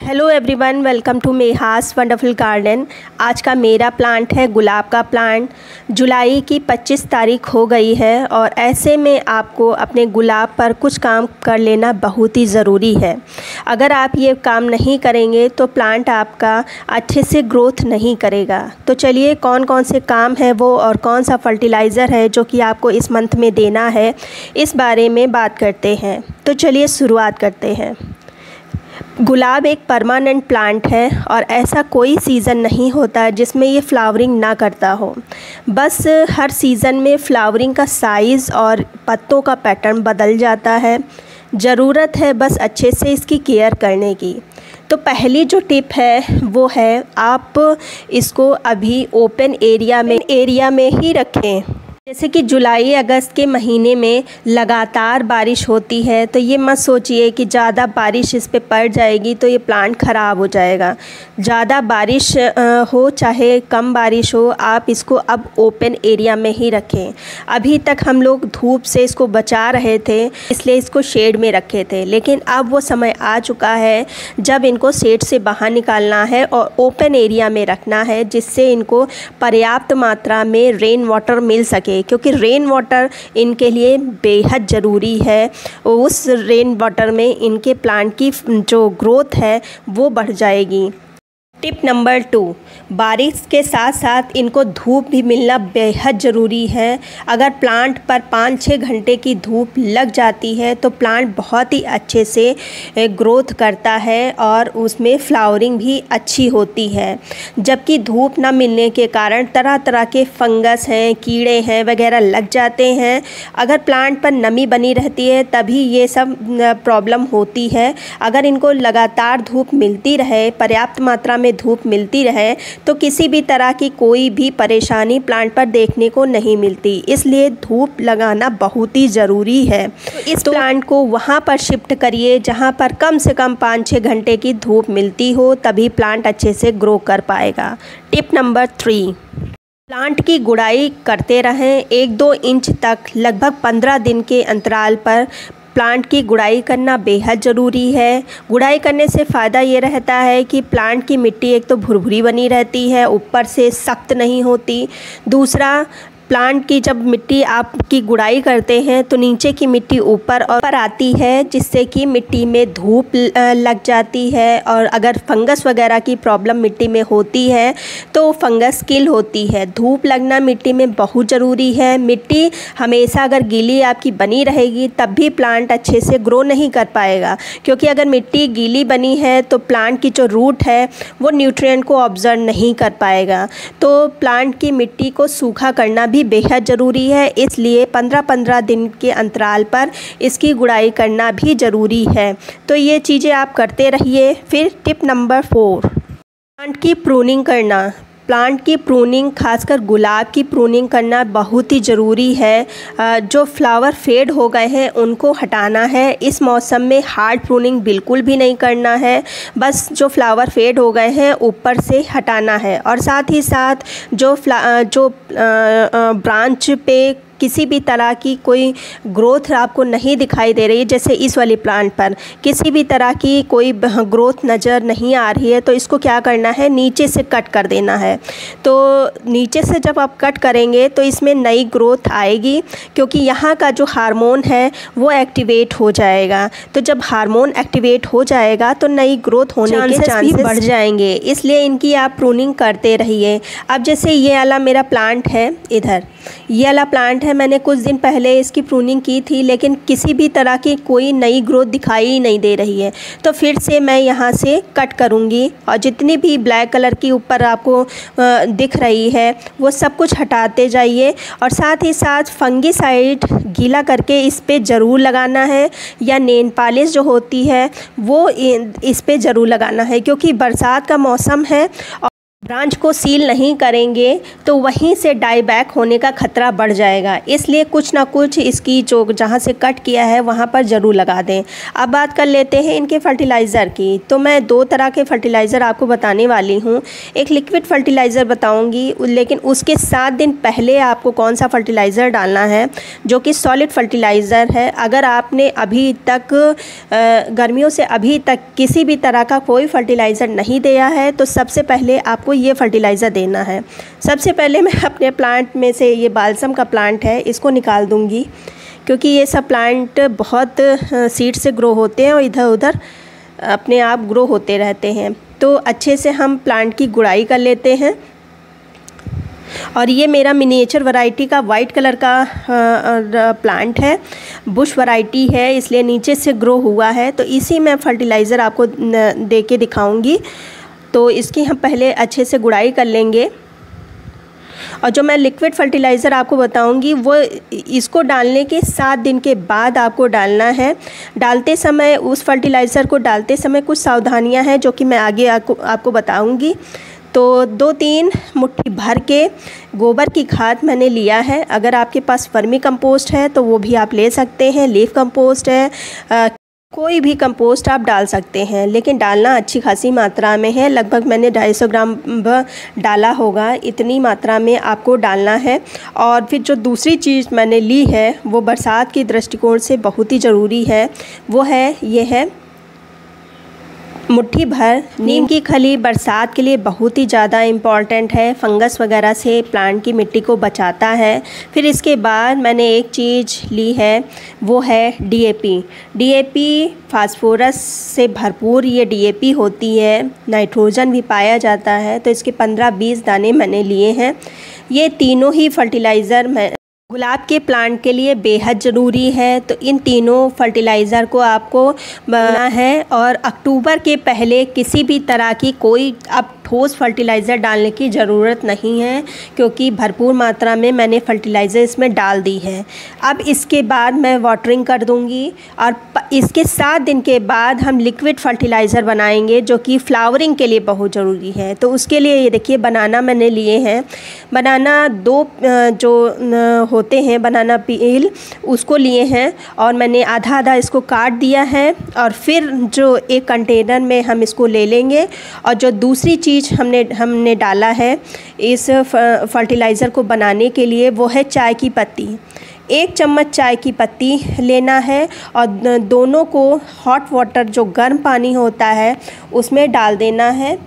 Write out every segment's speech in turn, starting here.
Hello everyone, welcome to Meha's wonderful garden. आज का मेरा प्लांट है गुलाब का प्लांट। जुलाई की 25 तारीख हो गई है और ऐसे में आपको अपने गुलाब पर कुछ काम कर लेना बहुत ही ज़रूरी है। अगर आप ये काम नहीं करेंगे तो प्लांट आपका अच्छे से ग्रोथ नहीं करेगा। तो चलिए कौन कौन से काम है वो और कौन सा फर्टिलाइज़र है जो कि आपको इस मंथ में देना है, इस बारे में बात करते हैं। तो चलिए शुरुआत करते हैं। गुलाब एक परमानेंट प्लांट है और ऐसा कोई सीज़न नहीं होता जिसमें ये फ्लावरिंग ना करता हो। बस हर सीज़न में फ्लावरिंग का साइज़ और पत्तों का पैटर्न बदल जाता है। ज़रूरत है बस अच्छे से इसकी केयर करने की। तो पहली जो टिप है वो है, आप इसको अभी ओपन एरिया में ही रखें। जैसे कि जुलाई अगस्त के महीने में लगातार बारिश होती है, तो ये मत सोचिए कि ज़्यादा बारिश इस पे पड़ जाएगी तो ये प्लांट ख़राब हो जाएगा। ज़्यादा बारिश हो चाहे कम बारिश हो, आप इसको अब ओपन एरिया में ही रखें। अभी तक हम लोग धूप से इसको बचा रहे थे, इसलिए इसको शेड में रखे थे, लेकिन अब वो समय आ चुका है जब इनको शेड से बाहर निकालना है और ओपन एरिया में रखना है, जिससे इनको पर्याप्त मात्रा में रेन वाटर मिल सके, क्योंकि रेन वाटर इनके लिए बेहद ज़रूरी है। उस रेन वाटर में इनके प्लांट की जो ग्रोथ है वो बढ़ जाएगी। टिप नंबर 2, बारिश के साथ साथ इनको धूप भी मिलना बेहद ज़रूरी है। अगर प्लांट पर 5-6 घंटे की धूप लग जाती है तो प्लांट बहुत ही अच्छे से ग्रोथ करता है और उसमें फ्लावरिंग भी अच्छी होती है। जबकि धूप ना मिलने के कारण तरह तरह के फंगस हैं, कीड़े हैं वगैरह लग जाते हैं। अगर प्लांट पर नमी बनी रहती है तभी ये सब प्रॉब्लम होती है। अगर इनको लगातार धूप मिलती रहे, पर्याप्त मात्रा में धूप मिलती रहे, तो किसी भी तरह की कोई भी परेशानी प्लांट पर देखने को नहीं मिलती। इसलिए धूप लगाना बहुत ही ज़रूरी है। तो इस प्लांट को वहाँ पर शिफ्ट करिए जहाँ पर कम से कम 5-6 घंटे की धूप मिलती हो, तभी प्लांट अच्छे से ग्रो कर पाएगा। टिप नंबर 3, प्लांट की गुड़ाई करते रहें 1-2 इंच तक लगभग 15 दिन के अंतराल पर। प्लांट की गुड़ाई करना बेहद ज़रूरी है। गुड़ाई करने से फ़ायदा ये रहता है कि प्लांट की मिट्टी एक तो भुरभुरी बनी रहती है, ऊपर से सख्त नहीं होती। दूसरा, प्लांट की जब मिट्टी आपकी गुड़ाई करते हैं तो नीचे की मिट्टी ऊपर आती है, जिससे कि मिट्टी में धूप लग जाती है और अगर फंगस वगैरह की प्रॉब्लम मिट्टी में होती है तो फंगस किल होती है। धूप लगना मिट्टी में बहुत ज़रूरी है। मिट्टी हमेशा अगर गीली आपकी बनी रहेगी तब भी प्लांट अच्छे से ग्रो नहीं कर पाएगा, क्योंकि अगर मिट्टी गीली बनी है तो प्लांट की जो रूट है वो न्यूट्रिएंट को ऑब्जर्व नहीं कर पाएगा। तो प्लांट की मिट्टी को सूखा करना भी बेहद ज़रूरी है। इसलिए 15-15 दिन के अंतराल पर इसकी गुड़ाई करना भी ज़रूरी है। तो ये चीज़ें आप करते रहिए। फिर टिप नंबर 4, प्लांट की प्रूनिंग करना। प्लांट की प्रूनिंग, खासकर गुलाब की प्रूनिंग करना बहुत ही ज़रूरी है। जो फ्लावर फेड हो गए हैं उनको हटाना है। इस मौसम में हार्ड प्रूनिंग बिल्कुल भी नहीं करना है। बस जो फ्लावर फेड हो गए हैं ऊपर से हटाना है। और साथ ही साथ जो ब्रांच पे किसी भी तरह की कोई ग्रोथ आपको नहीं दिखाई दे रही है, जैसे इस वाली प्लांट पर किसी भी तरह की कोई ग्रोथ नज़र नहीं आ रही है, तो इसको क्या करना है, नीचे से कट कर देना है। तो नीचे से जब आप कट करेंगे तो इसमें नई ग्रोथ आएगी, क्योंकि यहाँ का जो हार्मोन है वो एक्टिवेट हो जाएगा। तो जब हार्मोन एक्टिवेट हो जाएगा तो नई ग्रोथ होने के चांसेस बढ़ जाएंगे। इसलिए इनकी आप प्रूनिंग करते रहिए। अब जैसे ये वाला मेरा प्लांट है, इधर ये वाला प्लांट है, मैंने कुछ दिन पहले इसकी प्रूनिंग की थी, लेकिन किसी भी तरह की कोई नई ग्रोथ दिखाई ही नहीं दे रही है। तो फिर से मैं यहाँ से कट करूँगी और जितनी भी ब्लैक कलर की ऊपर आपको दिख रही है वो सब कुछ हटाते जाइए। और साथ ही साथ फंगीसाइड गीला करके इस पे ज़रूर लगाना है, या नेल पॉलिश जो होती है वो इस पे ज़रूर लगाना है, क्योंकि बरसात का मौसम है। ब्रांच को सील नहीं करेंगे तो वहीं से डाई बैक होने का ख़तरा बढ़ जाएगा। इसलिए कुछ ना कुछ इसकी जो जहाँ से कट किया है वहाँ पर ज़रूर लगा दें। अब बात कर लेते हैं इनके फर्टिलाइज़र की। तो मैं 2 तरह के फर्टिलाइज़र आपको बताने वाली हूँ। एक लिक्विड फर्टिलाइज़र बताऊँगी, लेकिन उसके 7 दिन पहले आपको कौन सा फर्टिलाइज़र डालना है जो कि सॉलिड फर्टिलाइज़र है। अगर आपने अभी तक गर्मियों से अभी तक किसी भी तरह का कोई फर्टिलाइज़र नहीं दिया है तो सबसे पहले आपको ये फर्टिलाइज़र देना है। सबसे पहले मैं अपने प्लांट में से ये बाल्सम का प्लांट है इसको निकाल दूंगी, क्योंकि ये सब प्लांट बहुत सीड से ग्रो होते हैं और इधर उधर अपने आप ग्रो होते रहते हैं। तो अच्छे से हम प्लांट की गुड़ाई कर लेते हैं। और ये मेरा मिनिएचर वैरायटी का वाइट कलर का प्लांट है, बुश वैरायटी है, इसलिए नीचे से ग्रो हुआ है। तो इसी में फर्टिलाइज़र आपको दे के दिखाऊंगी। तो इसकी हम पहले अच्छे से गुड़ाई कर लेंगे। और जो मैं लिक्विड फर्टिलाइज़र आपको बताऊंगी वो इसको डालने के 7 दिन के बाद आपको डालना है। डालते समय उस फर्टिलाइज़र को डालते समय कुछ सावधानियां हैं जो कि मैं आगे आपको बताऊंगी। तो 2-3 मुट्ठी भर के गोबर की खाद मैंने लिया है। अगर आपके पास वर्मी कंपोस्ट है तो वो भी आप ले सकते हैं, लीफ कंपोस्ट है, कोई भी कंपोस्ट आप डाल सकते हैं, लेकिन डालना अच्छी खासी मात्रा में है। लगभग मैंने 250 ग्राम डाला होगा, इतनी मात्रा में आपको डालना है। और फिर जो दूसरी चीज़ मैंने ली है वो बरसात की दृष्टिकोण से बहुत ही ज़रूरी है, वो है ये है मुट्ठी भर नीम की खली। बरसात के लिए बहुत ही ज़्यादा इम्पॉर्टेंट है, फंगस वगैरह से प्लांट की मिट्टी को बचाता है। फिर इसके बाद मैंने एक चीज़ ली है वो है डीएपी फास्फोरस से भरपूर ये डीएपी होती है, नाइट्रोजन भी पाया जाता है। तो इसके 15-20 दाने मैंने लिए हैं। ये तीनों ही फर्टिलाइज़र गुलाब के प्लांट के लिए बेहद ज़रूरी है। तो इन तीनों फर्टिलाइज़र को आपको बनाना है। और अक्टूबर के पहले किसी भी तरह की कोई अब ठोस फर्टिलाइज़र डालने की ज़रूरत नहीं है, क्योंकि भरपूर मात्रा में मैंने फर्टिलाइज़र इसमें डाल दी है। अब इसके बाद मैं वाटरिंग कर दूंगी और इसके 7 दिन के बाद हम लिक्विड फर्टिलाइज़र बनाएंगे जो कि फ्लावरिंग के लिए बहुत ज़रूरी है। तो उसके लिए ये देखिए बनाना मैंने लिए हैं। बनाना 2 जो होते हैं बनाना पील उसको लिए हैं और मैंने आधा आधा इसको काट दिया है। और फिर जो एक कंटेनर में हम इसको ले लेंगे और जो दूसरी चीज़ हमने डाला है इस फर्टिलाइज़र को बनाने के लिए वो है चाय की पत्ती। 1 चम्मच चाय की पत्ती लेना है और दोनों को हॉट वाटर जो गर्म पानी होता है उसमें डाल देना है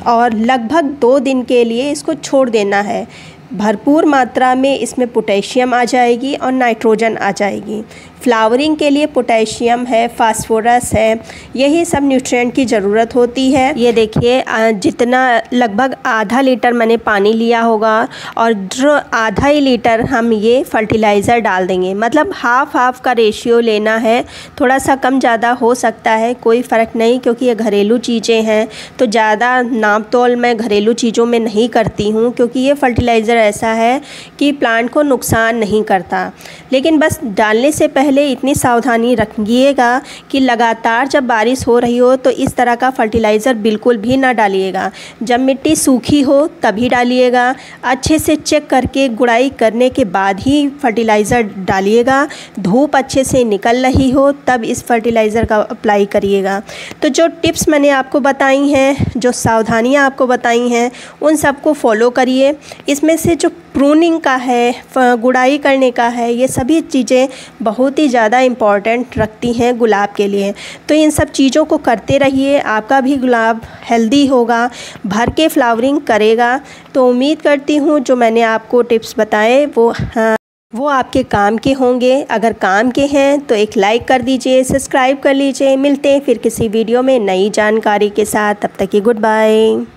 और लगभग 2 दिन के लिए इसको छोड़ देना है। भरपूर मात्रा में इसमें पोटेशियम आ जाएगी और नाइट्रोजन आ जाएगी। फ्लावरिंग के लिए पोटेशियम है, फास्फोरस है, यही सब न्यूट्रिएंट की ज़रूरत होती है। ये देखिए जितना लगभग आधा लीटर मैंने पानी लिया होगा और जो आधा ही लीटर हम ये फर्टिलाइज़र डाल देंगे। मतलब हाफ का रेशियो लेना है, थोड़ा सा कम ज़्यादा हो सकता है, कोई फ़र्क नहीं, क्योंकि ये घरेलू चीज़ें हैं। तो ज़्यादा नाप तोल मैं घरेलू चीज़ों में नहीं करती हूँ, क्योंकि ये फर्टिलाइज़र ऐसा है कि प्लांट को नुकसान नहीं करता। लेकिन बस डालने से पहले इतनी सावधानी रखिएगा कि लगातार जब बारिश हो रही हो तो इस तरह का फर्टिलाइज़र बिल्कुल भी ना डालिएगा। जब मिट्टी सूखी हो तभी डालिएगा। अच्छे से चेक करके गुड़ाई करने के बाद ही फर्टिलाइज़र डालिएगा। धूप अच्छे से निकल रही हो तब इस फर्टिलाइज़र का अप्लाई करिएगा। तो जो टिप्स मैंने आपको बताई हैं, जो सावधानियाँ आपको बताई हैं, उन सबको फॉलो करिए। इसमें से जो प्रूनिंग का है, गुड़ाई करने का है, ये सभी चीज़ें बहुत ही ज़्यादा इम्पॉर्टेंट रखती हैं गुलाब के लिए। तो इन सब चीज़ों को करते रहिए, आपका भी गुलाब हेल्दी होगा, भर के फ्लावरिंग करेगा। तो उम्मीद करती हूँ जो मैंने आपको टिप्स बताए वो आपके काम के होंगे। अगर काम के हैं तो एक लाइक कर दीजिए, सब्सक्राइब कर लीजिए। मिलते हैं फिर किसी वीडियो में नई जानकारी के साथ। तब तक की गुड बाय।